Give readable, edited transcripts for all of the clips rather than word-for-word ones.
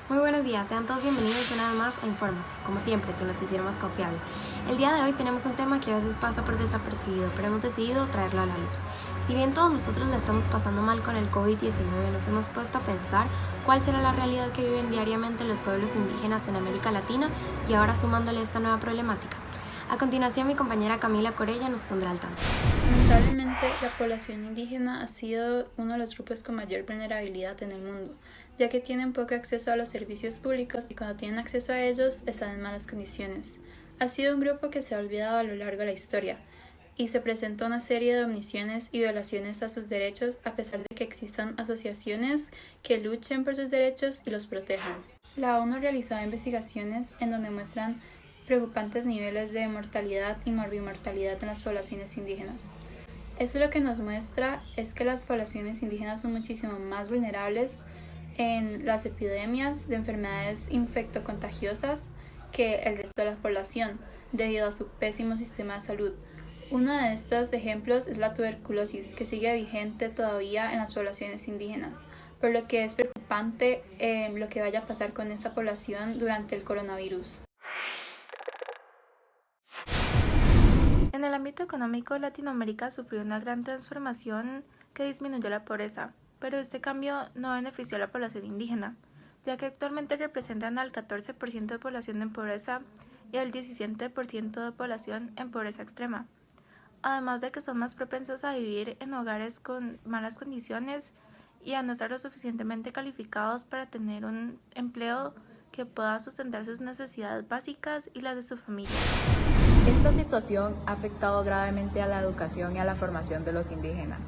Muy buenos días, sean todos bienvenidos una vez más a Infórmate, como siempre, tu noticiero más confiable. El día de hoy tenemos un tema que a veces pasa por desapercibido, pero hemos decidido traerlo a la luz. Si bien todos nosotros la estamos pasando mal con el COVID-19, nos hemos puesto a pensar cuál será la realidad que viven diariamente los pueblos indígenas en América Latina y ahora sumándole esta nueva problemática. A continuación, mi compañera Camila Corella nos pondrá al tanto. Lamentablemente, la población indígena ha sido uno de los grupos con mayor vulnerabilidad en el mundo, ya que tienen poco acceso a los servicios públicos y cuando tienen acceso a ellos están en malas condiciones. Ha sido un grupo que se ha olvidado a lo largo de la historia y se presentó una serie de omisiones y violaciones a sus derechos a pesar de que existan asociaciones que luchen por sus derechos y los protejan. La ONU ha realizado investigaciones en donde muestran preocupantes niveles de mortalidad y morbimortalidad en las poblaciones indígenas. Esto lo que nos muestra es que las poblaciones indígenas son muchísimo más vulnerables en las epidemias de enfermedades infectocontagiosas que el resto de la población, debido a su pésimo sistema de salud. Uno de estos ejemplos es la tuberculosis, que sigue vigente todavía en las poblaciones indígenas, por lo que es preocupante lo que vaya a pasar con esta población durante el coronavirus. En el ámbito económico, Latinoamérica sufrió una gran transformación que disminuyó la pobreza, pero este cambio no benefició a la población indígena, ya que actualmente representan al 14% de población en pobreza y al 17% de población en pobreza extrema, además de que son más propensos a vivir en hogares con malas condiciones y a no estar lo suficientemente calificados para tener un empleo que pueda sustentar sus necesidades básicas y las de su familia. Esta situación ha afectado gravemente a la educación y a la formación de los indígenas.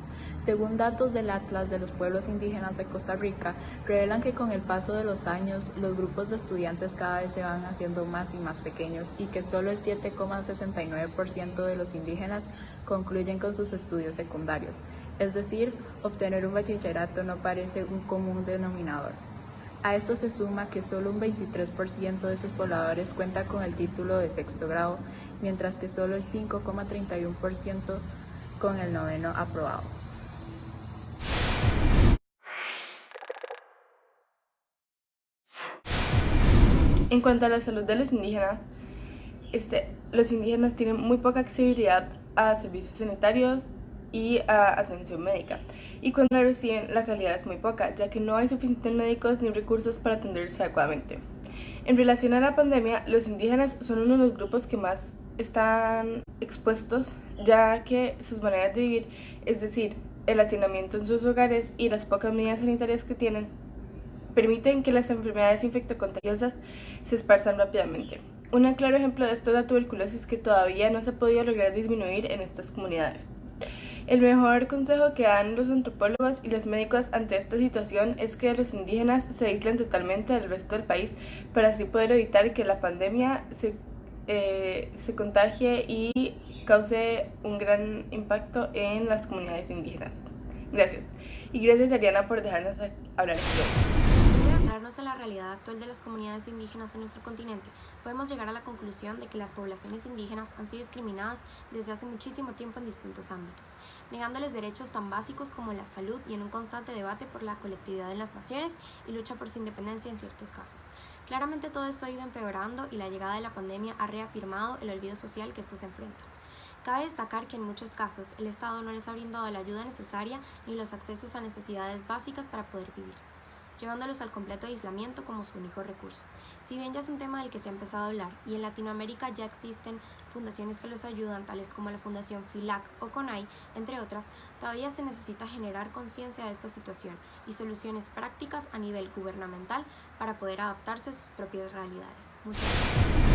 Según datos del Atlas de los Pueblos Indígenas de Costa Rica, revelan que con el paso de los años los grupos de estudiantes cada vez se van haciendo más y más pequeños y que solo el 7,69% de los indígenas concluyen con sus estudios secundarios. Es decir, obtener un bachillerato no parece un común denominador. A esto se suma que solo un 23% de sus pobladores cuenta con el título de sexto grado, mientras que solo el 5,31% con el noveno aprobado. En cuanto a la salud de los indígenas tienen muy poca accesibilidad a servicios sanitarios y a atención médica. Y cuando la reciben, la calidad es muy poca, ya que no hay suficientes médicos ni recursos para atenderse adecuadamente. En relación a la pandemia, los indígenas son uno de los grupos que más están expuestos, ya que sus maneras de vivir, es decir, el hacinamiento en sus hogares y las pocas medidas sanitarias que tienen, permiten que las enfermedades infectocontagiosas se esparzan rápidamente. Un claro ejemplo de esto es la tuberculosis, que todavía no se ha podido lograr disminuir en estas comunidades. El mejor consejo que dan los antropólogos y los médicos ante esta situación es que los indígenas se aíslen totalmente del resto del país para así poder evitar que la pandemia se contagie y cause un gran impacto en las comunidades indígenas. Gracias. Y gracias, Ariana, por dejarnos hablar aquí hoy. Después de adentrarnos en la realidad actual de las comunidades indígenas en nuestro continente, podemos llegar a la conclusión de que las poblaciones indígenas han sido discriminadas desde hace muchísimo tiempo en distintos ámbitos, negándoles derechos tan básicos como la salud y en un constante debate por la colectividad de las naciones y lucha por su independencia en ciertos casos. Claramente todo esto ha ido empeorando y la llegada de la pandemia ha reafirmado el olvido social que estos enfrentan. Cabe destacar que en muchos casos el Estado no les ha brindado la ayuda necesaria ni los accesos a necesidades básicas para poder vivir, llevándolos al completo aislamiento como su único recurso. Si bien ya es un tema del que se ha empezado a hablar y en Latinoamérica ya existen fundaciones que los ayudan, tales como la Fundación FILAC o CONAI, entre otras, todavía se necesita generar conciencia de esta situación y soluciones prácticas a nivel gubernamental para poder adaptarse a sus propias realidades. Muchas gracias.